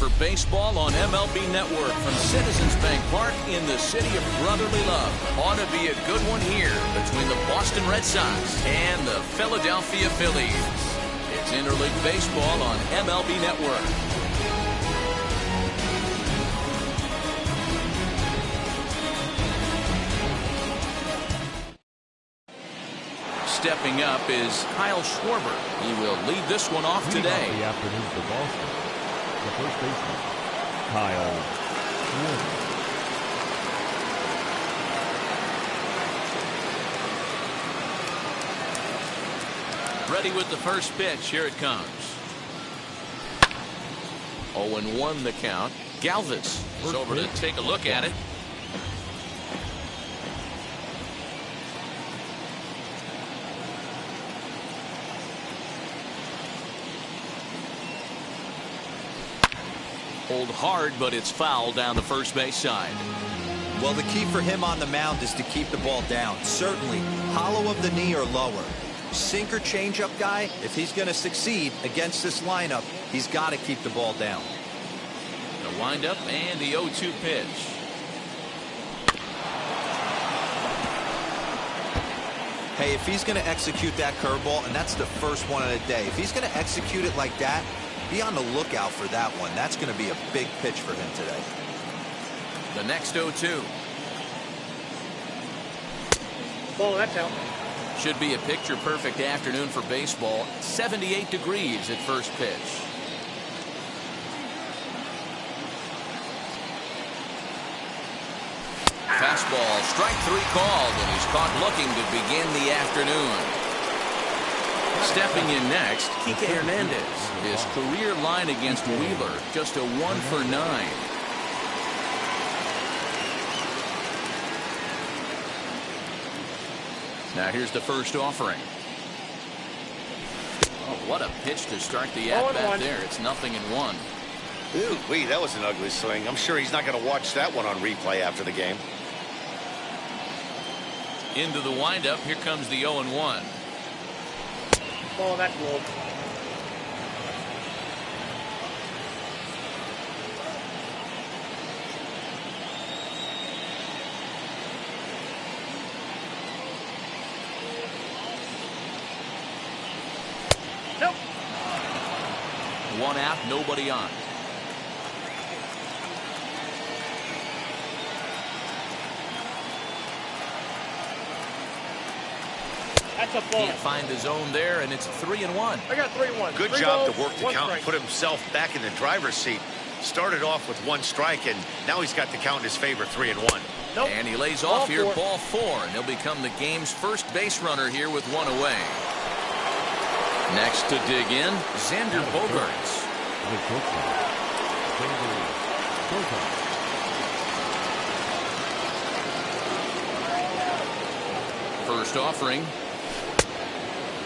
for baseball on MLB Network from Citizens Bank Park in the city of brotherly love. Ought to be a good one here between the Boston Red Sox and the Philadelphia Phillies. It's interleague baseball on MLB Network. Stepping up is Kyle Schwarber. He will lead this one off today. The afternoon for Boston. The first baseman, Kyle Schwarber. Ready with the first pitch. Here it comes. 0-1 the count. Galvis is over to take a look at it. Hold hard, but it's foul down the first base side. Well, the key for him on the mound is to keep the ball down. Certainly, hollow of the knee or lower. Sinker changeup guy, if he's going to succeed against this lineup, he's got to keep the ball down. The windup and the 0-2 pitch. Hey, if he's going to execute that curveball, and that's the first one of the day, if he's going to execute it like that, be on the lookout for that one. That's going to be a big pitch for him today. The next 0-2. Ball, that's out. Should be a picture-perfect afternoon for baseball. 78 degrees at first pitch. Fastball, strike three called, and he's caught looking to begin the afternoon. Stepping in next, Kike Hernandez. His career line against Wheeler, just a 1 for 9. Now here's the first offering. Oh, what a pitch to start the at-bat there. It's 0-1. Ooh, that was an ugly swing. I'm sure he's not going to watch that one on replay after the game. Into the windup. Here comes the 0-1. Ball, that's low. Nope. One out, nobody on. That's a ball. Can't find the zone there, and it's 3-1. I got 3-1. Good job to work the count and put himself back in the driver's seat. Started off with 1 strike, and now he's got the count in his favor, 3-1. Nope. And he lays off here, ball 4, and he'll become the game's first base runner here with 1 away. Next to dig in, Xander Bogaerts. First offering.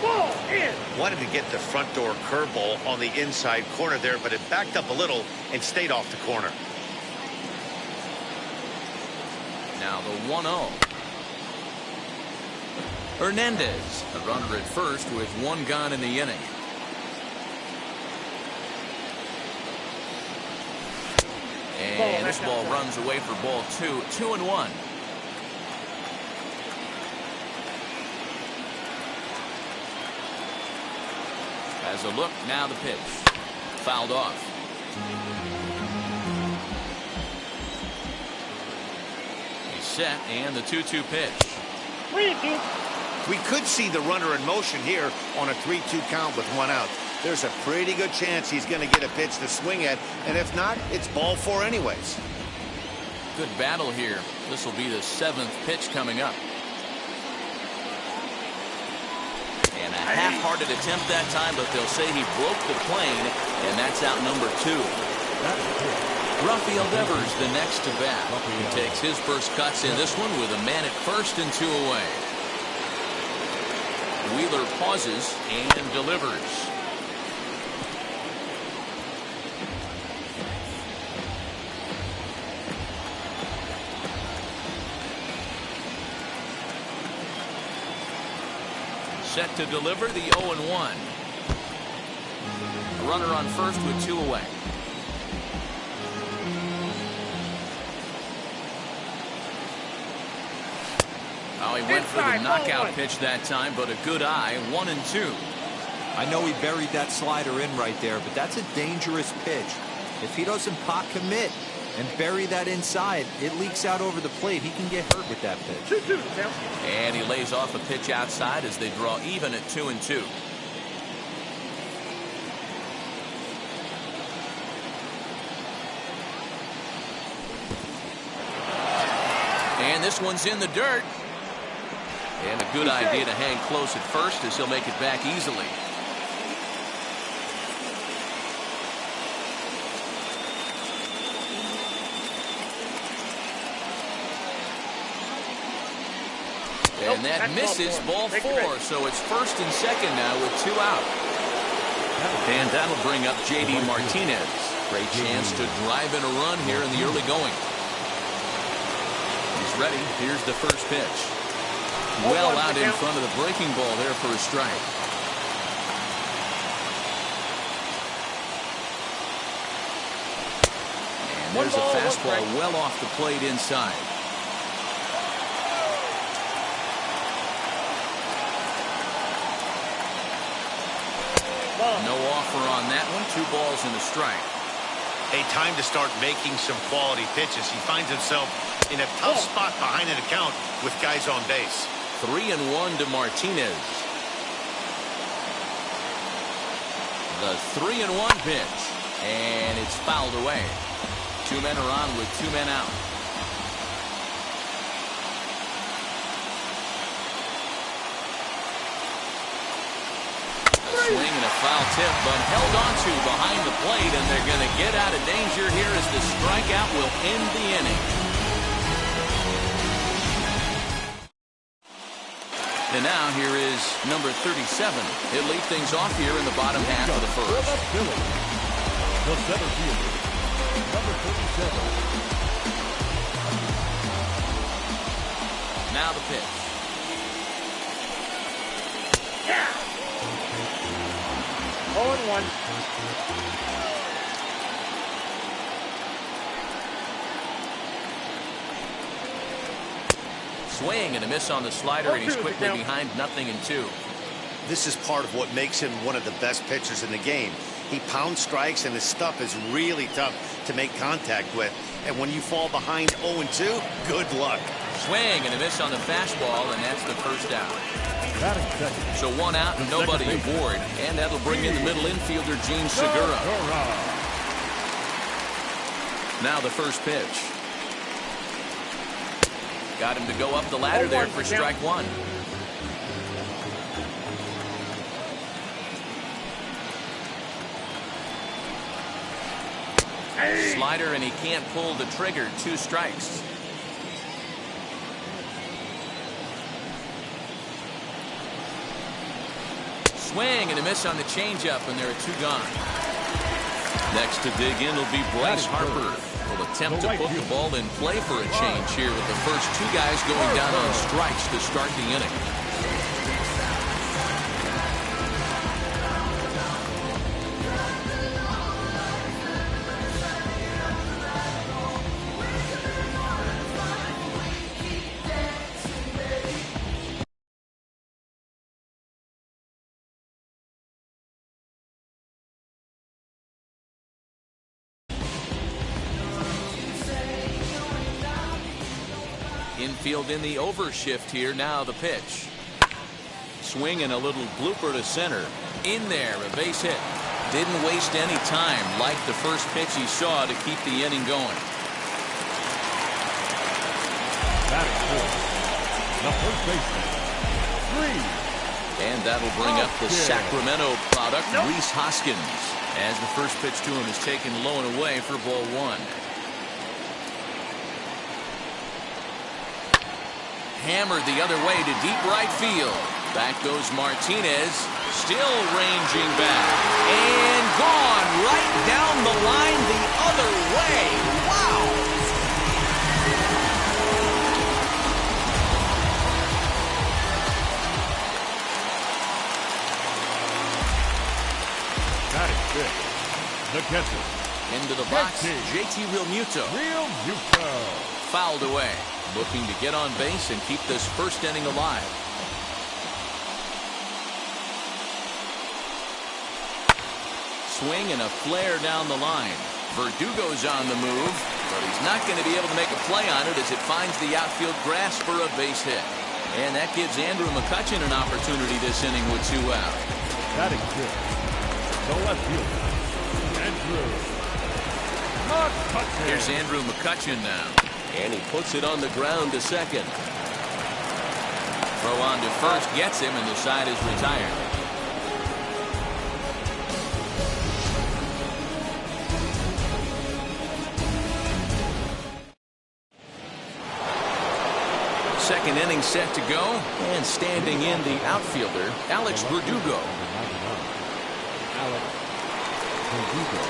Ball in. Wanted to get the front door curveball on the inside corner there, but it backed up a little and stayed off the corner. Now the 1-0. Hernandez, a runner at first with 1 gone in the inning. And this ball runs away for ball 2, 2-1. As a look, now the pitch. Fouled off. He's set, and the 2-2 pitch. 3-2. We could see the runner in motion here on a 3-2 count with 1 out. There's a pretty good chance he's going to get a pitch to swing at, and if not, it's ball 4 anyways. Good battle here. This will be the 7th pitch coming up. And a half-hearted attempt that time, but they'll say he broke the plane, and that's out number 2. Rafael Devers the next to bat. He takes his first cuts in this one with a man at first and 2 away. Wheeler pauses and delivers. Set to deliver the 0-1. Runner on first with 2 away. he went for the Inside, knockout ball 1. pitch that time, but a good eye, 1-2. I know he buried that slider in right there, but that's a dangerous pitch. If he doesn't pot commit and bury that inside, it leaks out over the plate. He can get hurt with that pitch. 2-2, Tim. And he lays off a pitch outside as they draw even at 2-2. And this one's in the dirt. And a good idea to hang close at first as he'll make it back easily. And that misses, ball 4. So it's first and second now with 2 out. And that'll bring up J.D. Martinez. Great chance to drive in a run here in the early going. He's ready. Here's the first pitch. Well out in front of the breaking ball there for a strike. And there's a fastball well off the plate inside. No offer on that one. 2 balls and a strike. A time to start making some quality pitches. He finds himself in a tough spot behind an account with guys on base. 3-1 to Martinez. The 3-1 pitch. And it's fouled away. 2 men are on with 2 men out. Swing and a foul tip, but held on to behind the plate, and they're going to get out of danger here as the strikeout will end the inning. And now here is number 37. He'll lead things off here in the bottom half of the first. The center fielder, number 37. Now the pitch. Yeah. 0-1. Swing and a miss on the slider, and he's quickly behind 0-2. This is part of what makes him one of the best pitchers in the game. He pounds strikes, and his stuff is really tough to make contact with. And when you fall behind 0-2, good luck. Swing and a miss on the fastball, and that's the first out. So 1 out and nobody aboard. And that'll bring in the middle infielder, Gene Segura. Now the first pitch. Got him to go up the ladder there for strike 1. Slider, and he can't pull the trigger. 2 strikes. Swing and a miss on the changeup, and there are 2 gone. Next to dig in will be Bryce Harper. Will attempt to put the ball in play for a change here with the first 2 guys going down on strikes to start the inning. Infield in the overshift here. Now the pitch. Swing and a little blooper to center. In there, a base hit. Didn't waste any time like the first pitch he saw to keep the inning going. Batting fourth, the first baseman, 3. And that'll bring up the Sacramento product, Rhys Hoskins, as the first pitch to him is taken low and away for ball 1. Hammered the other way to deep right field. Back goes Martinez, still ranging back, and gone right down the line the other way. Wow! Batting fifth, the catcher. Into the box, JT Realmuto. Realmuto. Fouled away. looking to get on base and keep this first inning alive. Swing and a flare down the line. Verdugo's on the move, but he's not going to be able to make a play on it as it finds the outfield grass for a base hit. And that gives Andrew McCutchen an opportunity this inning with 2 out. Batting fifth, the left fielder, Andrew McCutchen. Here's Andrew McCutchen now. And he puts it on the ground to second. Throw on to first gets him, and the side is retired. Second inning set to go, and standing in the outfielder, Alex Verdugo. Alex Verdugo.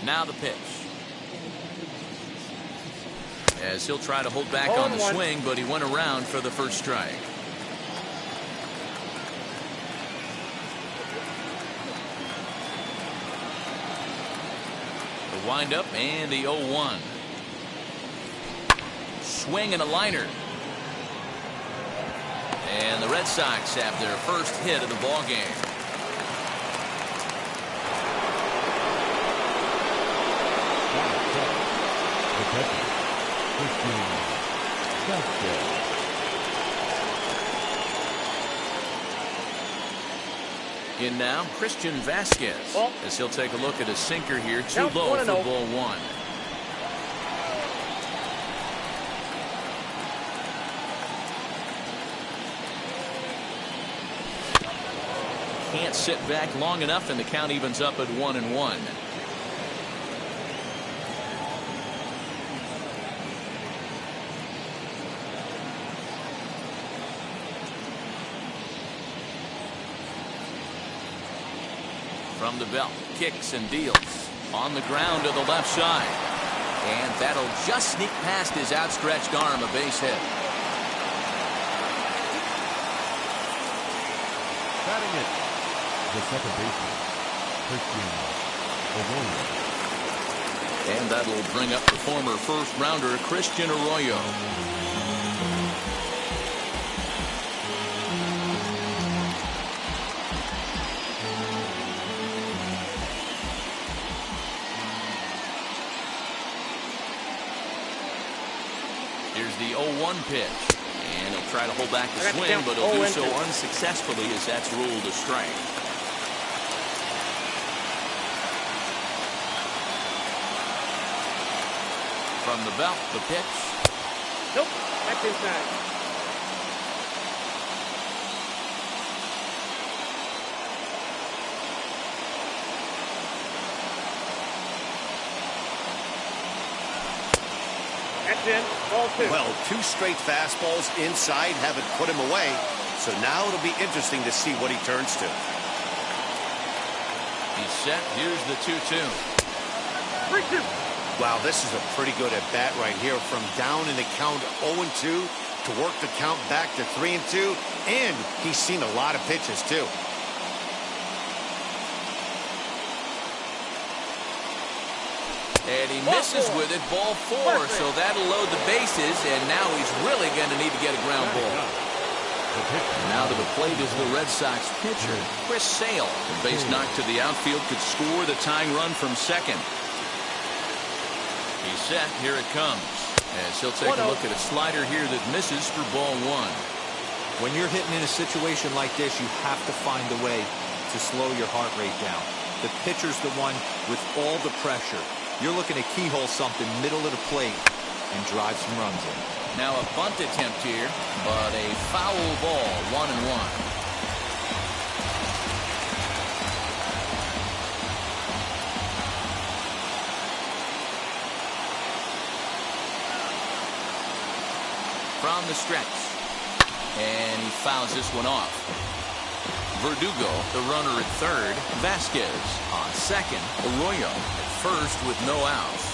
Now the pitch. As he'll try to hold back on the swing, but he went around for the first strike. The windup and the 0-1. Swing and a liner. And the Red Sox have their first hit of the ball game. In now, Christian Vasquez, as he'll take a look at a sinker here, too low for ball 1. Can't sit back long enough, and the count evens up at 1-1. From the belt, kicks and deals. On the ground to the left side. And that'll just sneak past his outstretched arm, a base hit. Batting it, the second baseman, Christian Arroyo. And that'll bring up the former first rounder, Christian Arroyo. Here's the 0-1 pitch. And he'll try to hold back the swing, but he'll do so unsuccessfully as that's ruled a strike. From the belt, the pitch. Nope, that's inside. That's in. Ball 2. Well, 2 straight fastballs inside haven't put him away. So now it'll be interesting to see what he turns to. He's set. Here's the 2-2. 3-2. Wow, this is a pretty good at-bat right here. From down in the count 0-2 to work the count back to 3-2. And he's seen a lot of pitches, too. And he misses with it, ball 4. So that'll load the bases, and now he's really going to need to get a ground ball. Now to the plate is the Red Sox pitcher, Chris Sale. The base knock to the outfield could score the tying run from second. He's set. Here it comes. As he'll take a look at a slider here that misses for ball 1. When you're hitting in a situation like this, you have to find a way to slow your heart rate down. The pitcher's the one with all the pressure. You're looking to keyhole something middle of the plate and drive some runs in. Now a bunt attempt here, but a foul ball, 1-1. From the stretch. And he fouls this one off. Verdugo, the runner at third. Vasquez on second. Arroyo at first with no outs.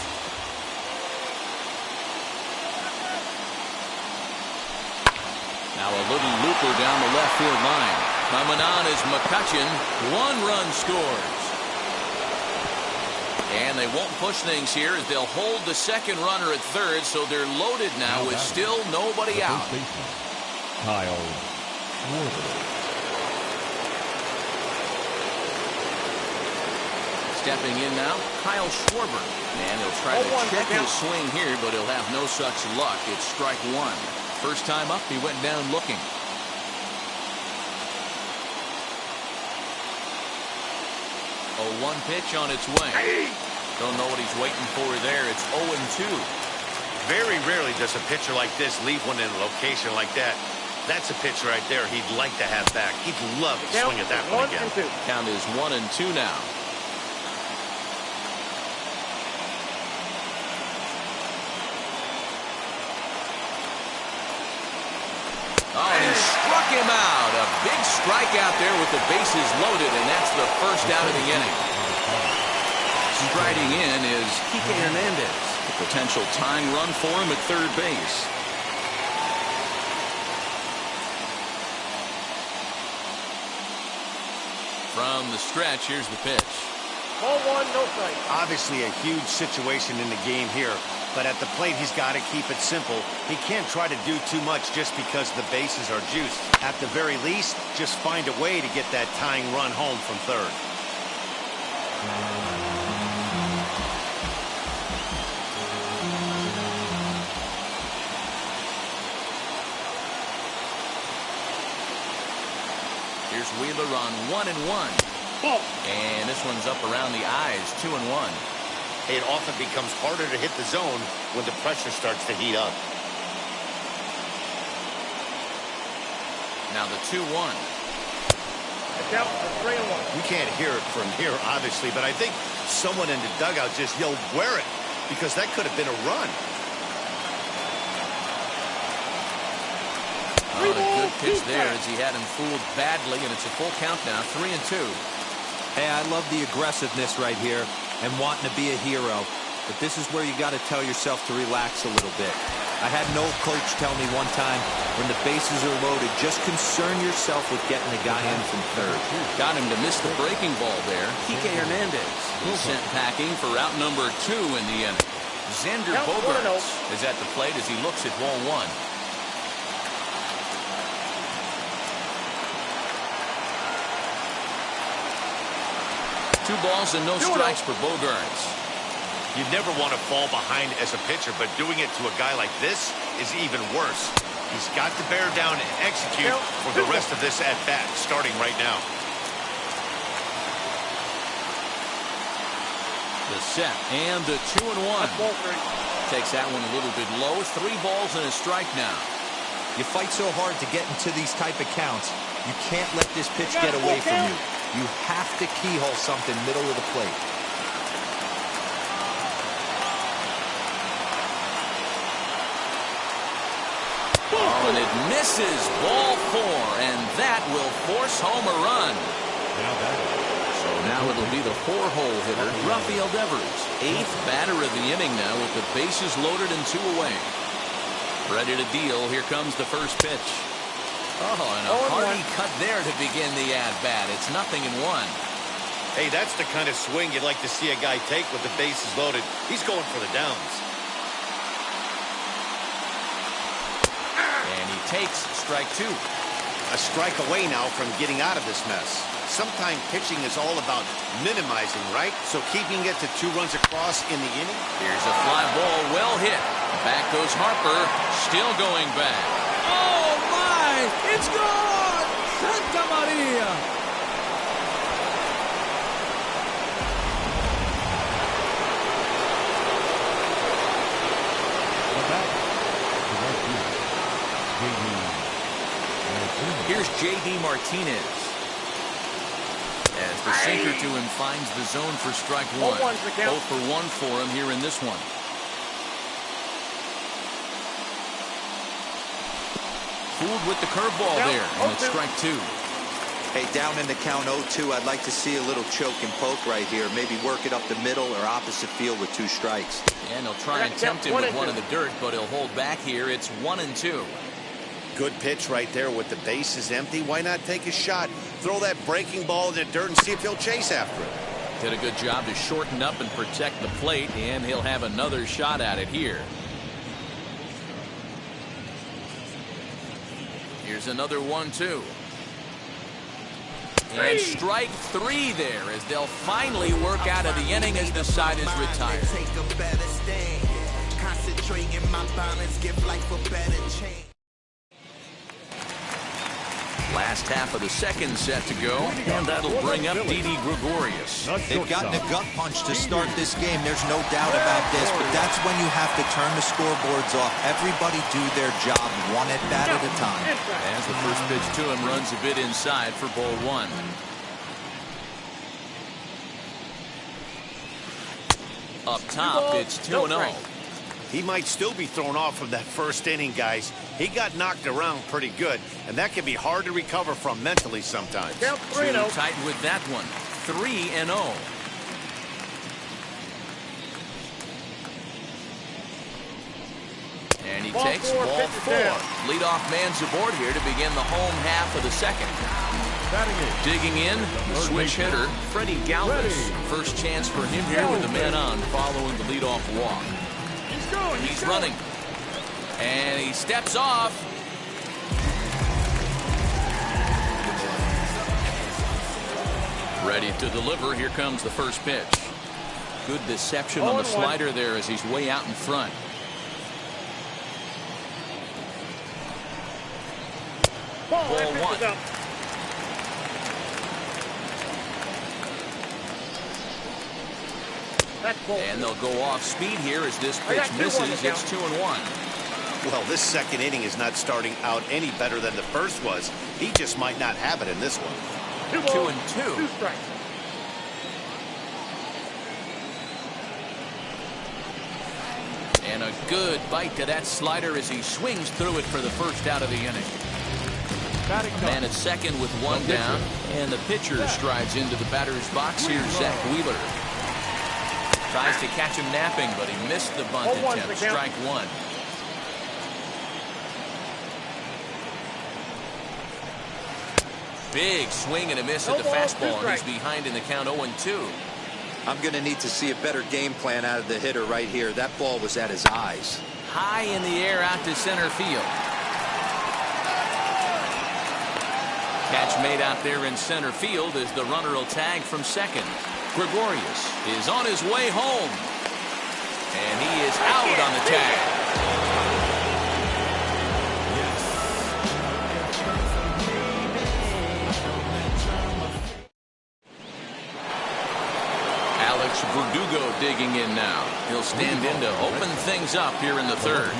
Now a little looper down the left field line. Coming on is McCutcheon. 1 run scores. And they won't push things here as they'll hold the second runner at third, so they're loaded now with still nobody out. Kyle Schwarber. Stepping in now, Kyle Schwarber. And he'll try to check his swing here, but he'll have no such luck. It's strike 1. First time up, he went down looking. 0-1 pitch on its way. Don't know what he's waiting for there. It's 0-2. Very rarely does a pitcher like this leave one in a location like that. That's a pitch right there he'd like to have back. He'd love to swing at that one again. Count is 1-2 now. Oh, and he struck him out. A big strike out there with the bases loaded, and that's the first out of the inning. Striding in is Kike Hernandez. A potential tying run for him at third base. From the stretch, here's the pitch. Ball 1, no strike. Obviously a huge situation in the game here, but at the plate he's got to keep it simple. He can't try to do too much just because the bases are juiced. At the very least, just find a way to get that tying run home from third. Here's Wheeler on 1-1. Ball. And this one's up around the eyes, 2-1. It often becomes harder to hit the zone when the pressure starts to heat up. Now the 2-1. It's out for 3-1. You can't hear it from here, obviously, but I think someone in the dugout just yelled, "Wear it," because that could have been a run. Oh, a good pitch there as he had him fooled badly, and it's a full count now, 3-2. Hey, I love the aggressiveness right here and wanting to be a hero. But this is where you got to tell yourself to relax a little bit. I had an old coach tell me one time, when the bases are loaded, just concern yourself with getting the guy in from third. Got him to miss the breaking ball there. Kike Hernandez. He's sent packing for out number 2 in the inning. Xander Bogaerts is at the plate as he looks at ball 1. 2 balls and no strikes for Bogaerts. You never want to fall behind as a pitcher, but doing it to a guy like this is even worse. He's got to bear down and execute for the rest of this at-bat, starting right now. The set and the 2-1. Takes that one a little bit low. 3 balls and a strike now. You fight so hard to get into these type of counts, you can't let this pitch get away from you. You have to keyhole something middle of the plate. Oh, and it misses. Ball 4, and that will force home a run. So now it'll be the 4-hole hitter, Rafael Devers. 8th batter of the inning now with the bases loaded and 2 away. Ready to deal. Here comes the first pitch. Oh, and a hearty cut there to begin the at-bat. It's 0-1. Hey, that's the kind of swing you'd like to see a guy take with the bases loaded. He's going for the downs. And he takes strike 2. A strike away now from getting out of this mess. Sometimes pitching is all about minimizing, right? So keeping it to 2 runs across in the inning. Here's a fly ball, well hit. Back goes Harper, still going back. Oh, my! It's gone! Santa Maria! Here's J.D. Martinez. As the sinker to him finds the zone for strike 1. 0 for 1 for him here in this one. Fooled with the curveball there, and it's strike 2. Hey, down in the count 0-2, I'd like to see a little choke and poke right here. Maybe work it up the middle or opposite field with 2 strikes. And he'll try and tempt him with one in the dirt, but he'll hold back here. It's 1-2. Good pitch right there with the bases empty. Why not take a shot? Throw that breaking ball in the dirt and see if he'll chase after it. Did a good job to shorten up and protect the plate, and he'll have another shot at it here. Here's another 1-2. And strike 3 there as they'll finally work out of the inning as the side is retired. Last half of the second set to go, and that'll bring up Didi Gregorius. They've gotten a gut punch to start this game. There's no doubt about this, but that's when you have to turn the scoreboards off. Everybody do their job one at bat at a time. As the first pitch to him runs a bit inside for ball 1. Up top, it's 2-0. He might still be thrown off from that first inning, guys. He got knocked around pretty good, and that can be hard to recover from mentally sometimes. Count Too 3-0. tight with that one. 3-0. And he takes ball 4. Leadoff man's aboard here to begin the home half of the second. Digging in, the switch hitter, Freddie Galvis. First chance for him here with the man on following the leadoff walk. He's running. And he steps off. Ready to deliver. Here comes the first pitch. Good deception on the slider there as he's way out in front. Ball 1. And they'll go off speed here as this pitch misses. It's 2-1. Well, this second inning is not starting out any better than the first was. He just might not have it in this one. 2-2. 2 strikes. And a good bite to that slider as he swings through it for the first out of the inning. Man at second with 1 down, and the pitcher strides into the batter's box. Here's Zach Wheeler. Tries to catch him napping, but he missed the bunt attempt. Strike 1. Big swing and a miss at the fastball, and he's behind in the count 0-2. I'm going to need to see a better game plan out of the hitter right here. That ball was at his eyes. High in the air out to center field. Catch made out there in center field as the runner will tag from second. Gregorius is on his way home. And he is out on the tag. Alex Verdugo digging in now. He'll stand in to open things up here in the third.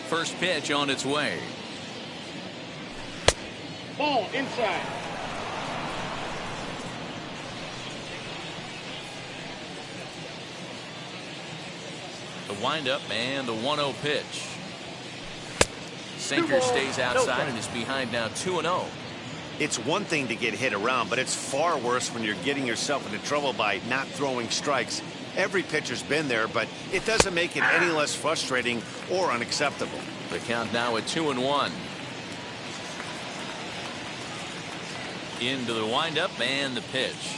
First pitch on its way. Ball inside. The windup and the 1-0 pitch. Sinker stays outside and is behind now 2-0. It's one thing to get hit around, but it's far worse when you're getting yourself into trouble by not throwing strikes. Every pitcher's been there, but it doesn't make it any less frustrating or unacceptable. The count now at 2-1. Into the windup and the pitch.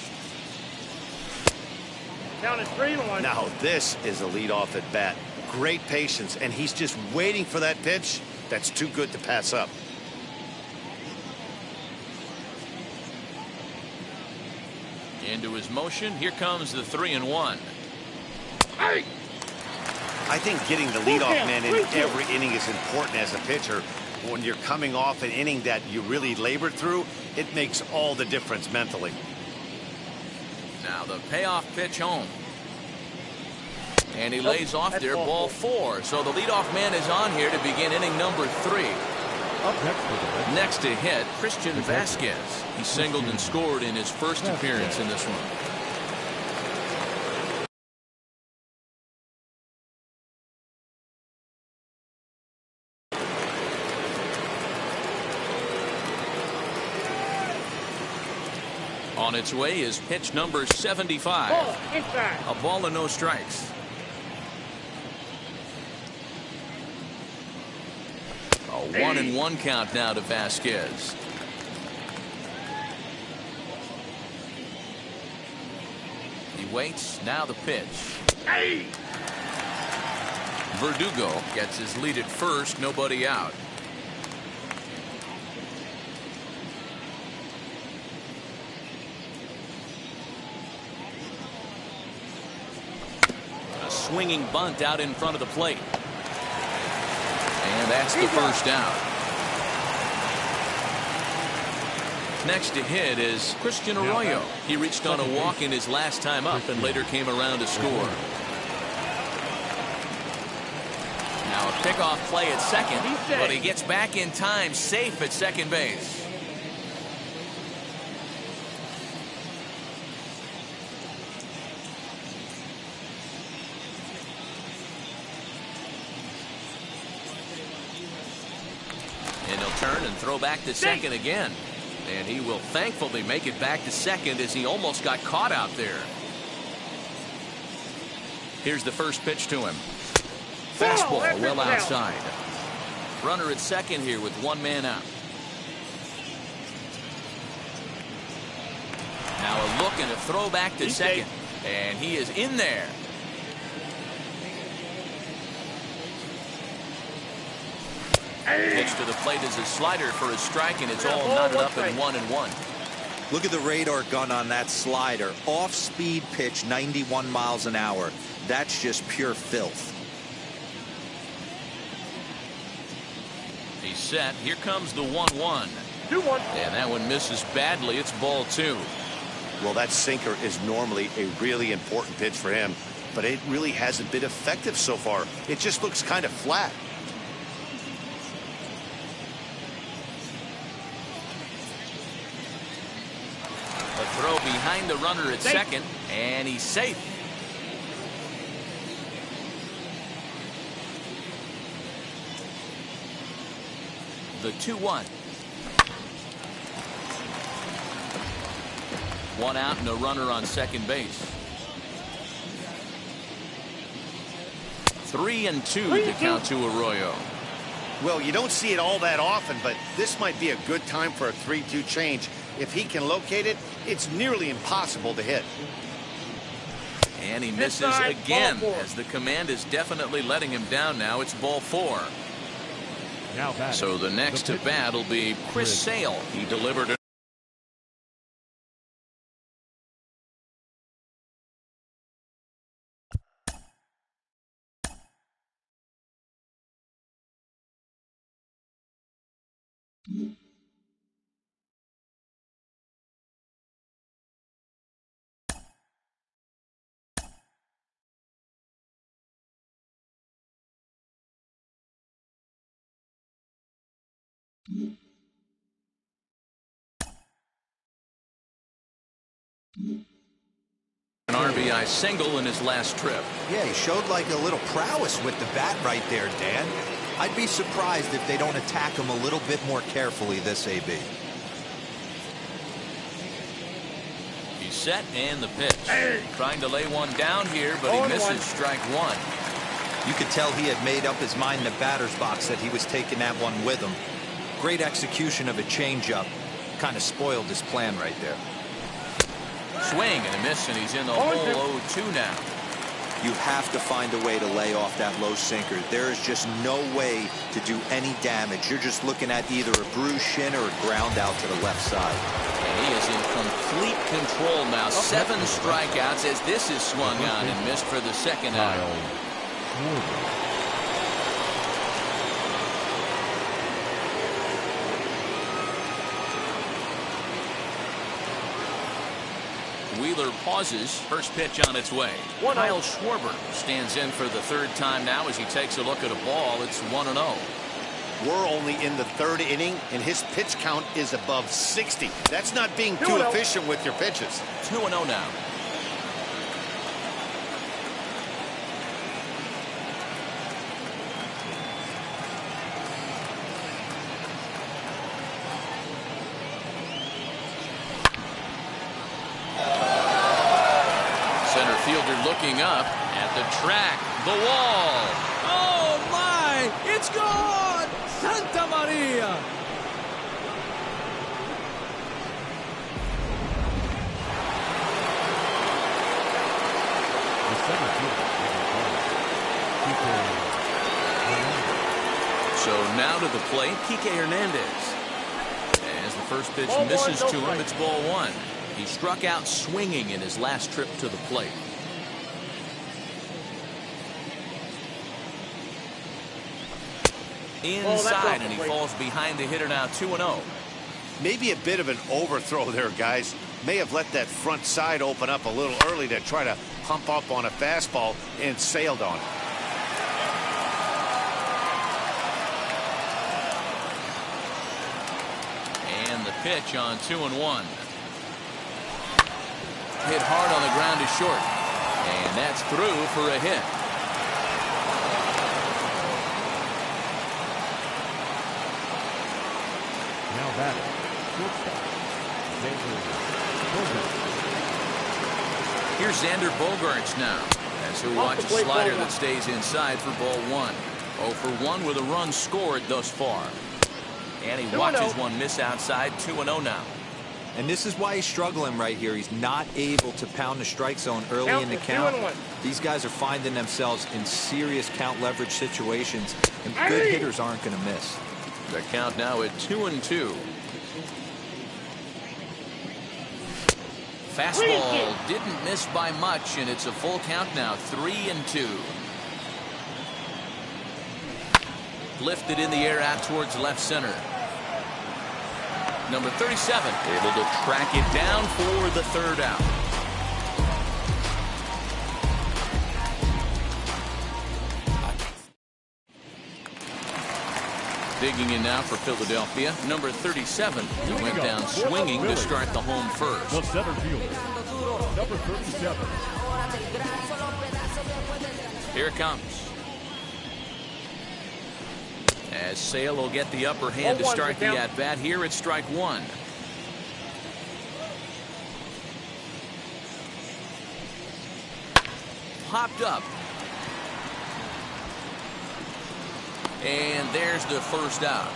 Count is 3-1. Now this is a leadoff at bat. Great patience, and he's just waiting for that pitch. That's too good to pass up. Into his motion. Here comes the 3-1. Hey! I think getting the leadoff man in every inning is important as a pitcher. When you're coming off an inning that you really labored through, it makes all the difference mentally. Now the payoff pitch home. And he lays off there, ball 4. So the leadoff man is on here to begin inning number 3. Up Next to hit, Christian Vasquez. He singled and scored in his first appearance in this one. On its way is pitch number 75. Ball inside. A ball and no strikes. A 1-1 count now to Vasquez. He waits. Now the pitch. Hey! Verdugo gets his lead at first. Nobody out. A swinging bunt out in front of the plate. And that's the first out. Next to hit is Christian Arroyo. He reached on a walk in his last time up and later came around to score. Now a pickoff play at second, but he gets back in time, safe at second base. And he'll turn and throw back to second again. And he will thankfully make it back to second as he almost got caught out there. Here's the first pitch to him. Fastball well outside. Runner at second here with one man out. Now a look and a throw back to second. And he is in there. Pitch to the plate is a slider for a strike, and it's all knotted up at 1-1. Look at the radar gun on that slider. Off-speed pitch, 91 miles an hour. That's just pure filth. He's set. Here comes the 1-1. 2-1. And that one misses badly. It's ball 2. Well, that sinker is normally a really important pitch for him, but it really hasn't been effective so far. It just looks kind of flat. A throw behind the runner at second, and he's safe. The 2-1. One out and a runner on second base. 3-2 to count to Arroyo. Well, you don't see it all that often, but this might be a good time for a 3-2 change. If he can locate it, it's nearly impossible to hit. And he misses again, as the command is definitely letting him down now. It's ball 4. So the next to bat will be Chris Sale. He delivered it. An RBI single in his last trip. Yeah, he showed like a little prowess with the bat right there, Dan. I'd be surprised if they don't attack him a little bit more carefully this AB. He's set and the pitch. Trying to lay one down here, but he misses strike 1. You could tell he had made up his mind in the batter's box that he was taking that one with him. Great execution of a changeup. Kind of spoiled his plan right there. Swing and a miss, and he's in the hole 0-2 now. You have to find a way to lay off that low sinker. There is just no way to do any damage. You're just looking at either a bruised shin or a ground out to the left side. And he is in complete control now. 7 strikeouts as this is swung on and missed for the second out. Wheeler pauses. First pitch on its way. Kyle Schwarber stands in for the third time now as he takes a look at a ball. It's 1-0. We're only in the third inning, and his pitch count is above 60. That's not being too efficient with your pitches. 2-0 now. Center fielder looking up at the track, the wall. Oh, my! It's gone! Santa Maria! The center fielder is So now to the plate, Kike Hernandez. As the first pitch misses to him, it's ball one. He struck out swinging in his last trip to the plate. Inside, and he falls behind the hitter now 2-0. Maybe a bit of an overthrow there, guys. May have let that front side open up a little early to try to pump up on a fastball and sailed on it. And the pitch on 2-1. Hit hard on the ground to short. And that's through for a hit. now batting. Shortstop, Xander Bogaerts. Here's Xander Bogaerts now as he'll watch a slider that stays inside for ball one. 0 for 1 with a run scored thus far. And he watches one miss outside. 2-0 now. And this is why he's struggling right here. He's not able to pound the strike zone early in the count. These guys are finding themselves in serious count leverage situations, and good hitters aren't going to miss. The count now at 2-2. Fastball didn't miss by much, and it's a full count now. 3-2. Lifted in the air out towards left center. Number 37 able to track it down for the third out. Digging in now for Philadelphia, number 37, who went down swinging to start the home first. The center fielder, number 37. Here it comes. As Sale will get the upper hand to start the at-bat. Here it's strike one. Popped up. And there's the first out.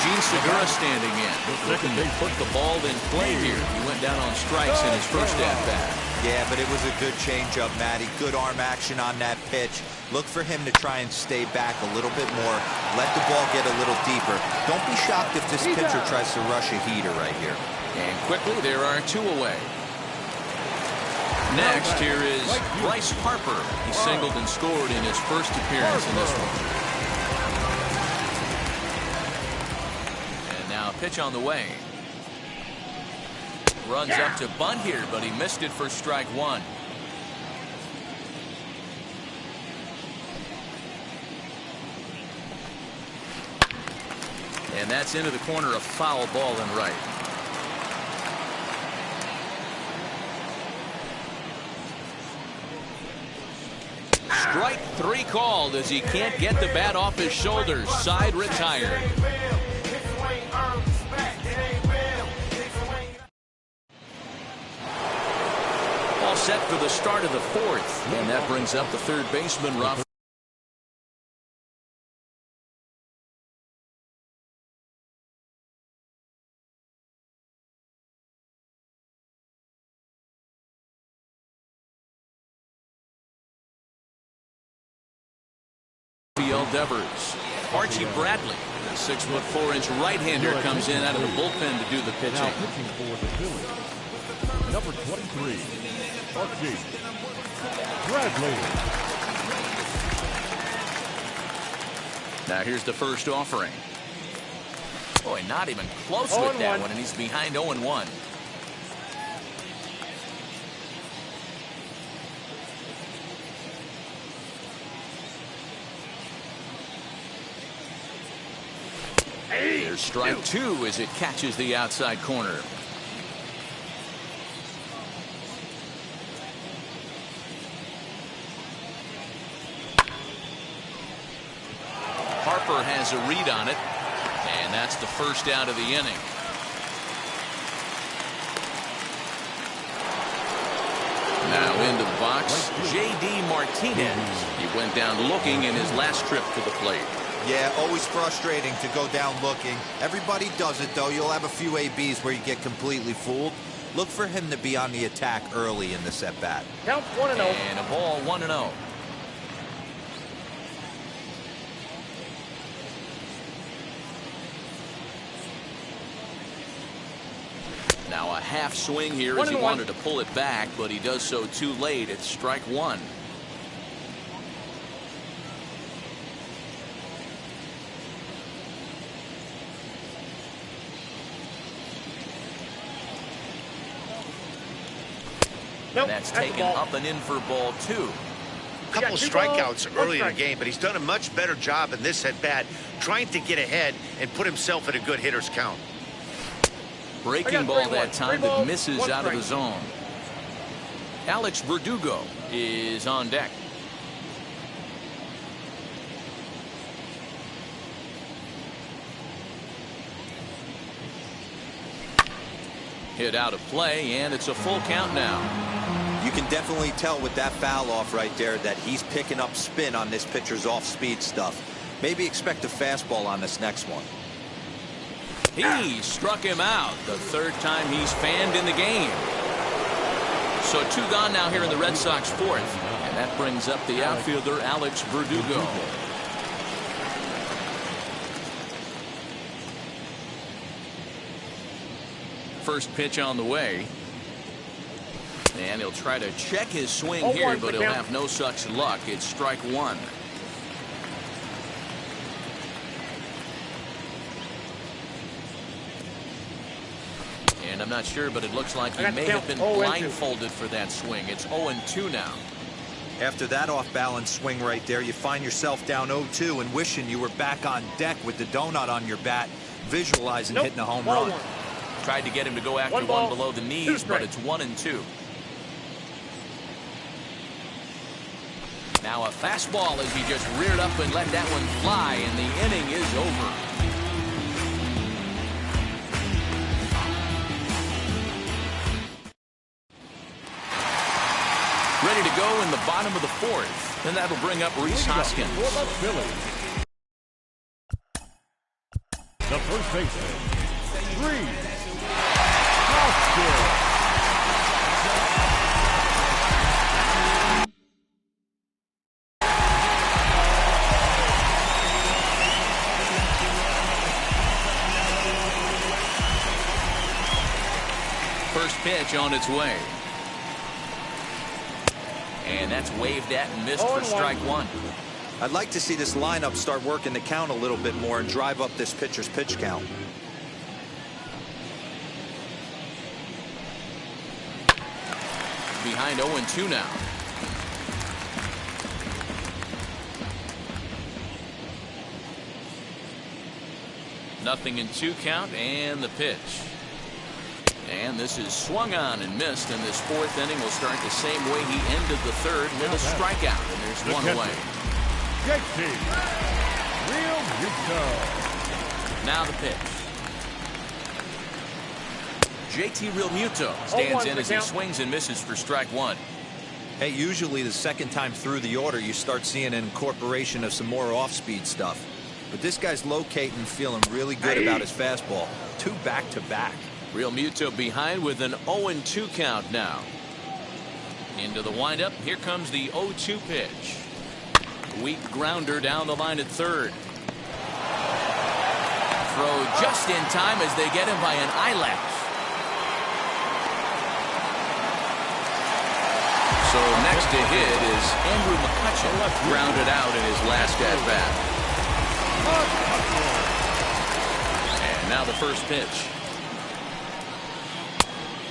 Gene Segura standing in, looking to put the ball in play here. He went down on strikes in his first at-bat. Yeah, but it was a good changeup, Matty. Good arm action on that pitch. Look for him to try and stay back a little bit more. Let the ball get a little deeper. Don't be shocked if this pitcher tries to rush a heater right here. And quickly, there are two away. Next, here is Bryce Harper. He singled and scored in his first appearance in this one. And now a pitch on the way. Runs up to bunt here, but he missed it for strike one. And that's into the corner, a foul ball and right. Strike three called as he can't get the bat off his shoulders. Side retired. All set for the start of the fourth. And that brings up the third baseman, Rafael. Devers. Archie Bradley, the 6'4" right-hander, comes in out of the bullpen to do the pitching. Now pitching for the Phillies, number 23, Archie Bradley. Now here's the first offering. Boy, not even close with that one, and he's behind 0-1. Here's strike 2 as it catches the outside corner. Harper has a read on it, and that's the first out of the inning. Now into the box, J.D. Martinez. He went down looking in his last trip to the plate. Yeah, always frustrating to go down looking. Everybody does it, though. You'll have a few ABs where you get completely fooled. Look for him to be on the attack early in this at-bat. Counts 1-0. And a ball 1-0. Now a half swing here as he wanted to pull it back, but he does so too late. It's strike 1. Nope, That's taken up and in for ball 2. A couple of strikeouts early in the game, but he's done a much better job in this at-bat trying to get ahead and put himself in a good hitter's count. Breaking ball that time that misses out of the zone. Alex Verdugo is on deck. Hit out of play, and it's a full count now. You can definitely tell with that foul off right there that he's picking up spin on this pitcher's off-speed stuff. Maybe expect a fastball on this next one. He struck him out the third time he's fanned in the game. So 2 gone now here in the Red Sox 4th. And that brings up the outfielder Alex Verdugo. First pitch on the way. And he'll try to check his swing here, but he'll have no such luck. It's strike 1. And I'm not sure, but it looks like he may have been blindfolded for that swing. It's 0-2 now. After that off-balance swing right there, you find yourself down 0-2 and wishing you were back on deck with the donut on your bat, visualizing hitting a home run. Tried to get him to go after one below the knees, but it's 1-2. Now a fastball as he just reared up and let that one fly, and the inning is over. Ready to go in the bottom of the 4th, and that'll bring up Rhys Hoskins. For the Phillies, the first baseman, Rhys Hoskins. First pitch on its way. And that's waved at and missed for strike 1. I'd like to see this lineup start working the count a little bit more and drive up this pitcher's pitch count. Behind 0-2 now. Nothing in 2 count, and the pitch. And this is swung on and missed, and this 4th inning will start the same way he ended the 3rd with a strikeout, and there's one away. JT Real Muto. Now the pitch. JT Realmuto stands in as he swings and misses for strike 1. Hey, usually the second time through the order, you start seeing an incorporation of some more off-speed stuff. But this guy's locating, feeling really good about his fastball. 2 back-to-back. Realmuto behind with an 0-2 count now. Into the windup. Here comes the 0-2 pitch. Weak grounder down the line at 3rd. Throw just in time as they get him by an eyelash. So next to hit is Andrew McCutcheon, grounded out in his last at-bat. And Now the first pitch.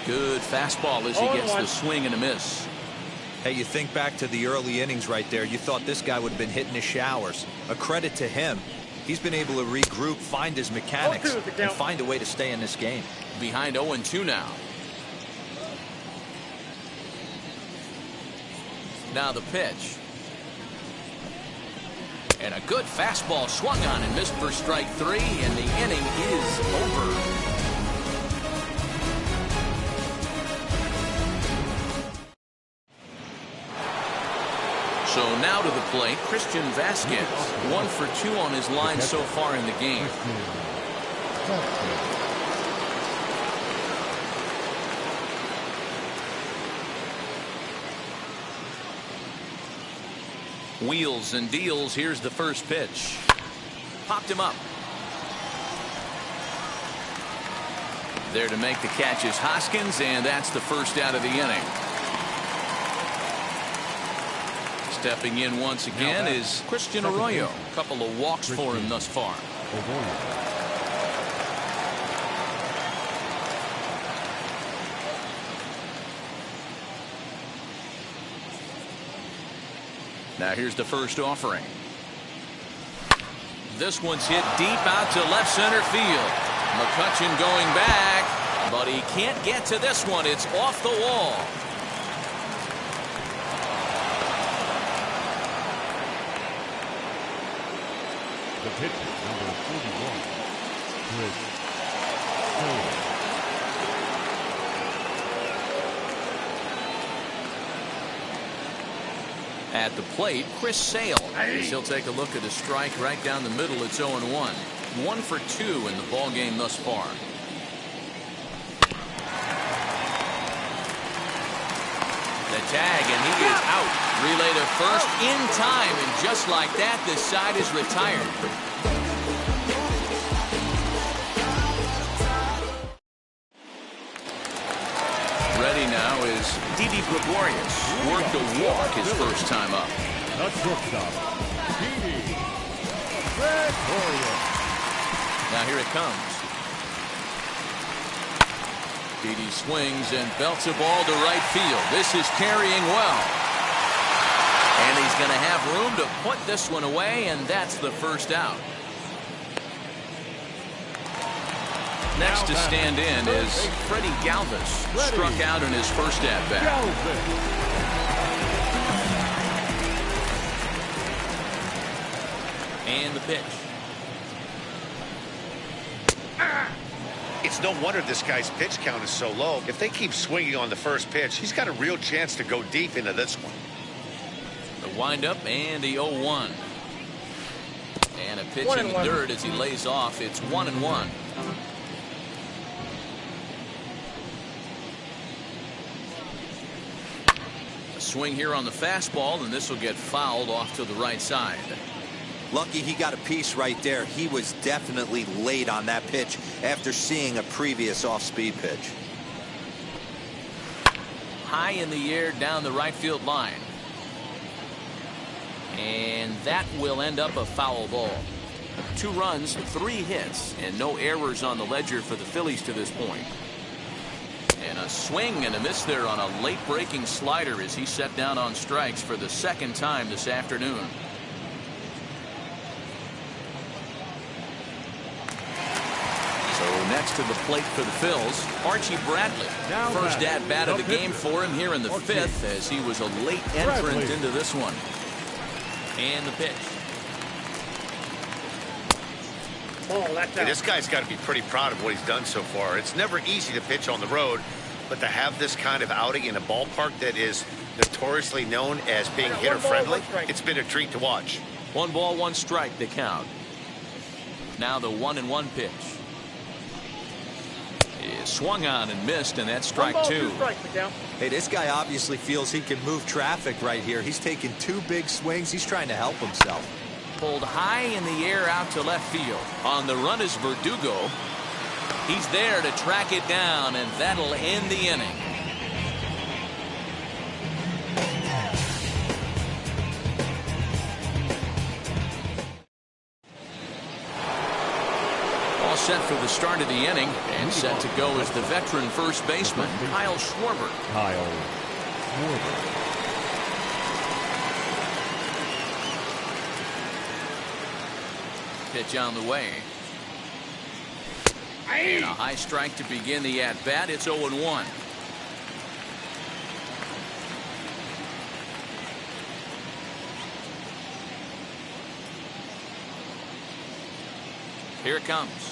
Good fastball as he gets the swing and a miss. Hey, you think back to the early innings right there. You thought this guy would have been hitting his showers. A credit to him. He's been able to regroup, find his mechanics, and find a way to stay in this game. Behind 0-2 now. Now the pitch. And a good fastball swung on and missed for strike 3, and the inning is over. So now to the plate, Christian Vasquez. 1 for 2 on his line so far in the game. Wheels and deals. Here's the first pitch. Popped him up. There to make the catch is Hoskins, and that's the first out of the inning. Stepping in once again is Christian Arroyo. A couple of walks for him thus far. Now here's the first offering. This one's hit deep out to left center field. McCutchen going back, but he can't get to this one. It's off the wall. The pitcher, number 41, Chris Sale. At the plate, Chris Sale. He'll take a look at a strike right down the middle. It's 0-1. 1 for 2 in the ball game thus far. The tag, and he is out. Relay to first in time, and just like that, this side is retired. Ready now is Didi Gregorius. Worked a walk his first time up. The shortstop, Didi Gregorius. Now here it comes. Didi swings and belts a ball to right field. This is carrying well. And he's going to have room to put this one away, and that's the first out. Next to stand in is Freddie Galvis. Struck out in his first at-bat. And the pitch. It's no wonder this guy's pitch count is so low. If they keep swinging on the first pitch, he's got a real chance to go deep into this one. The windup and the 0-1. And a pitch in the dirt as he lays off. It's 1-1. A swing here on the fastball, and this will get fouled off to the right side. Lucky he got a piece right there. He was definitely late on that pitch after seeing a previous off-speed pitch. High in the air down the right field line. And that will end up a foul ball. 2 runs, 3 hits, and no errors on the ledger for the Phillies to this point. And a swing and a miss there on a late breaking slider as he set down on strikes for the second time this afternoon. So next to the plate for the Phils, Archie Bradley. First at bat of the game for him here in the 5th, as he was a late entrant into this one. And the pitch. Hey, this guy's got to be pretty proud of what he's done so far. It's never easy to pitch on the road, but to have this kind of outing in a ballpark that is notoriously known as being hitter-friendly, it's been a treat to watch. 1 ball, 1 strike, the count. Now the 1-1 pitch. Is swung on and missed, and that's strike 2. Hey, this guy obviously feels he can move traffic right here. He's taking 2 big swings. He's trying to help himself. Pulled high in the air out to left field. On the run is Verdugo. He's there to track it down, and that'll end the inning. set for the start of the inning, and set to go is the veteran first baseman, Kyle Schwarber. Kyle Schwarber. Pitch on the way. And a high strike to begin the at-bat. It's 0-1. Here it comes.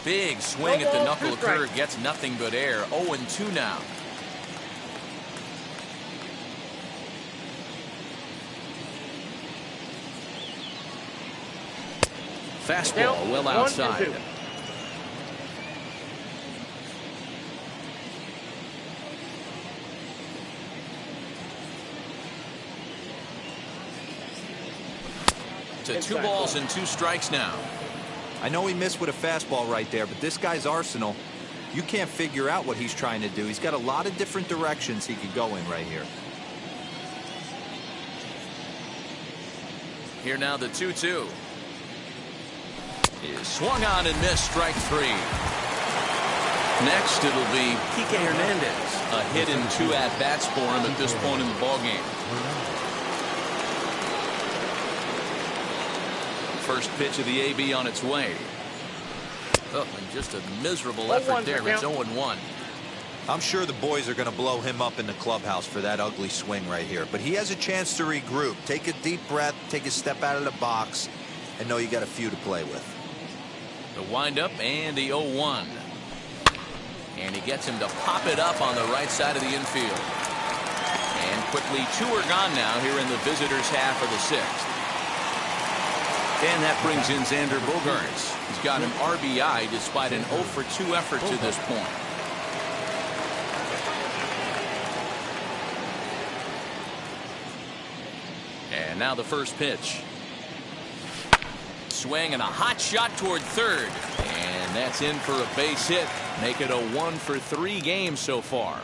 Big swing at the knuckle curve. Gets nothing but air. 0-2 now. Fastball well outside. 1-2. To 2 balls and 2 strikes now. I know he missed with a fastball right there, but this guy's arsenal, you can't figure out what he's trying to do. He's got a lot of different directions he could go in right here. Here now the 2-2. Is swung on and missed, strike 3. Next it'll be Kike Hernandez. A hit in 2 at-bats for him at this point in the ballgame. First pitch of the AB on its way. Oh, and just a miserable effort there. It's 0-1. I'm sure the boys are going to blow him up in the clubhouse for that ugly swing right here. But he has a chance to regroup. Take a deep breath, take a step out of the box, and know you got a few to play with. The windup and the 0-1. And he gets him to pop it up on the right side of the infield. And quickly 2 are gone now here in the visitors' half of the 6th. And that brings in Xander Bogaerts. He's got an RBI despite an 0-for-2 effort to this point. And now the first pitch. Swing and a hot shot toward third. And that's in for a base hit. Make it a 1-for-3 game so far.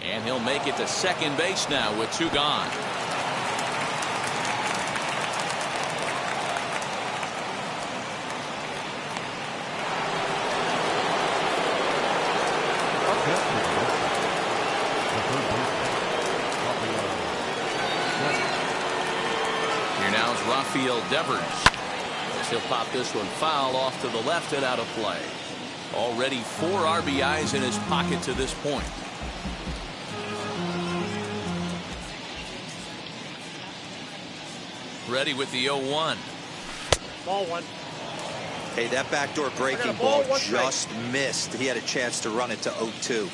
And he'll make it to second base now with 2 gone. Here now is Rafael Devers. He'll pop this one foul off to the left and out of play. Already 4 RBIs in his pocket to this point. Ready with the 0-1. Ball 1. Hey, that backdoor breaking ball just missed. He had a chance to run it to 0-2.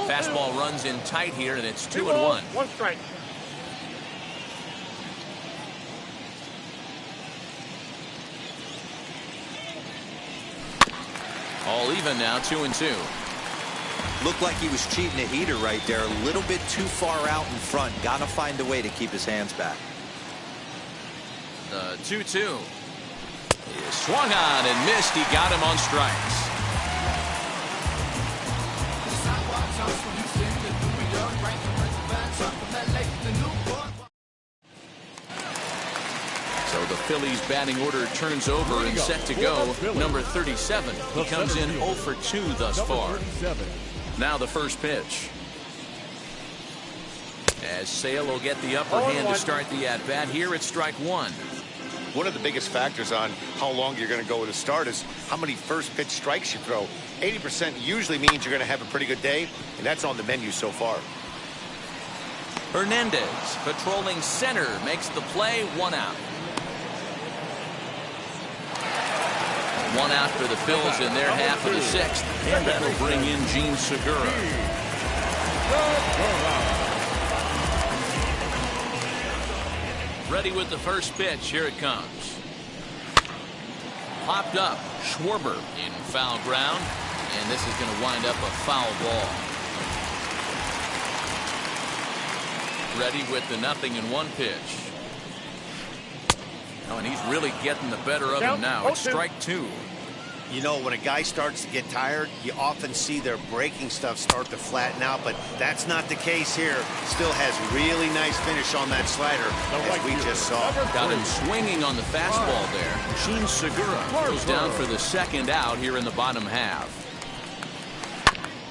Fastball runs in tight here, and it's 2-1. 1 strike. All even now, 2-2. Looked like he was cheating a heater right there. A little bit too far out in front. Gotta find a way to keep his hands back. The 2-2. He swung on and missed. He got him on strikes. So the Phillies batting order turns over and set to go. Number 37. He comes in 0-for-2 thus far. Now the first pitch. As Sale will get the upper hand to start the at-bat. Here it's strike 1. One of the biggest factors on how long you're going to go with a start is how many first pitch strikes you throw. 80% usually means you're going to have a pretty good day, and that's on the menu so far. Hernandez patrolling center makes the play. 1 out. 1 out for the Phils in their half of the 6th, and that'll bring in Gene Segura. Ready with the first pitch. Here it comes. Popped up. Schwarber in foul ground, and this is going to wind up a foul ball. Ready with the 0-1 pitch. Oh, and he's really getting the better of him now. It's strike 2. You know, when a guy starts to get tired, you often see their breaking stuff start to flatten out, but that's not the case here. Still has really nice finish on that slider, as we just saw. Got him swinging on the fastball there. Sheen Segura goes down for the second out here in the bottom half.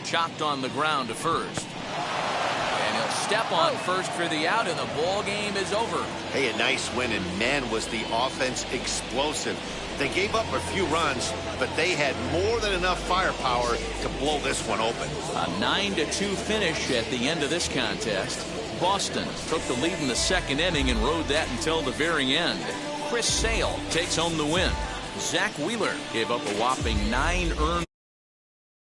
Chopped on the ground to first. And he'll step on first for the out, and the ball game is over. Hey, a nice win, and man, was the offense explosive. They gave up a few runs, but they had more than enough firepower to blow this one open. A 9-2 finish at the end of this contest. Boston took the lead in the second inning and rode that until the very end. Chris Sale takes home the win. Zach Wheeler gave up a whopping 9 earned